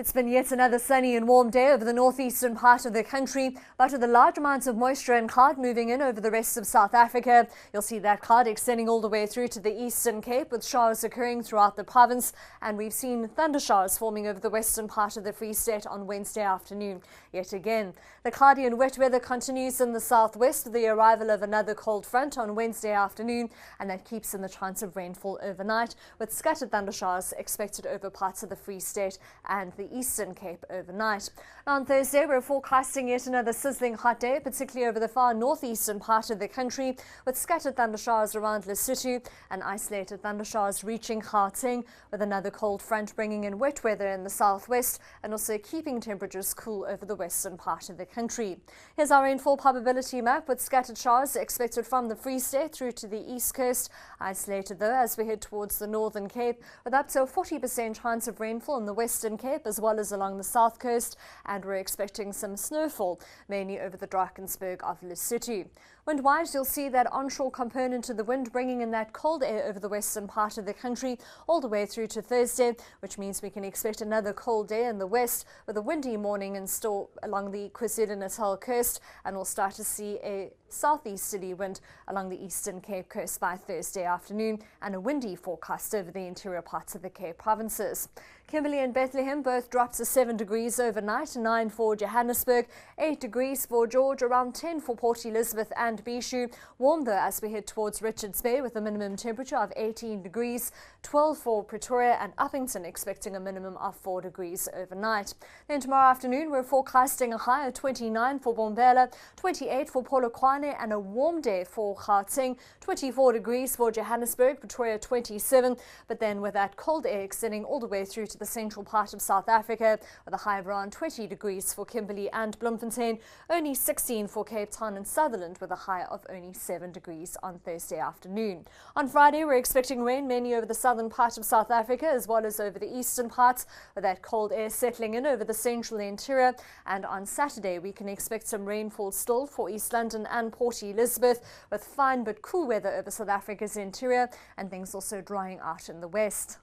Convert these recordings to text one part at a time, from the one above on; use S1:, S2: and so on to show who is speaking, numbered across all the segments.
S1: It's been yet another sunny and warm day over the northeastern part of the country, but with a large amount of moisture and cloud moving in over the rest of South Africa. You'll see that cloud extending all the way through to the Eastern Cape, with showers occurring throughout the province, and we've seen thunder showers forming over the western part of the Free State on Wednesday afternoon. Yet again, the cloudy and wet weather continues in the southwest with the arrival of another cold front on Wednesday afternoon, and that keeps in the chance of rainfall overnight, with scattered thunder showers expected over parts of the Free State and the Eastern Cape overnight. On Thursday, we're forecasting yet another sizzling hot day, particularly over the far northeastern part of the country, with scattered thunder showers around Lesotho and isolated thunder showers reaching Gauteng, with another cold front bringing in wet weather in the southwest and also keeping temperatures cool over the western part of the country. Here's our rainfall probability map, with scattered showers expected from the Free State through to the east coast, isolated though as we head towards the Northern Cape, with up to a 40% chance of rainfall in the Western Cape as well as along the south coast, and we're expecting some snowfall, mainly over the Drakensberg of Lesotho. Wind-wise, you'll see that onshore component to the wind bringing in that cold air over the western part of the country all the way through to Thursday, which means we can expect another cold day in the west with a windy morning in store along the KwaZulu-Natal coast, and we'll start to see a southeasterly wind along the Eastern Cape coast by Thursday afternoon, and a windy forecast over the interior parts of the Cape provinces. Kimberley and Bethlehem both dropped to 7 degrees overnight, 9 for Johannesburg, 8 degrees for George, around 10 for Port Elizabeth and Bishu. Warm though as we head towards Richards Bay with a minimum temperature of 18 degrees, 12 for Pretoria, and Uppington expecting a minimum of 4 degrees overnight. Then tomorrow afternoon we're forecasting a high of 29 for Bombela, 28 for Polokwane, and a warm day for Gauteng, 24 degrees for Johannesburg, Pretoria 27, but then with that cold air extending all the way through to the central part of South Africa, with a high of around 20 degrees for Kimberley and Bloemfontein, only 16 for Cape Town and Sutherland, with a high of only 7 degrees on Thursday afternoon. On Friday, we're expecting rain mainly over the southern part of South Africa as well as over the eastern parts, with that cold air settling in over the central interior. And on Saturday, we can expect some rainfall still for East London and Port Elizabeth, with fine but cool weather over South Africa's interior, and things also drying out in the west.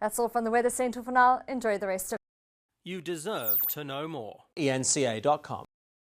S1: That's all from the Weather Centre for now. Enjoy the rest of it.
S2: You deserve to know more.
S3: eNCA.com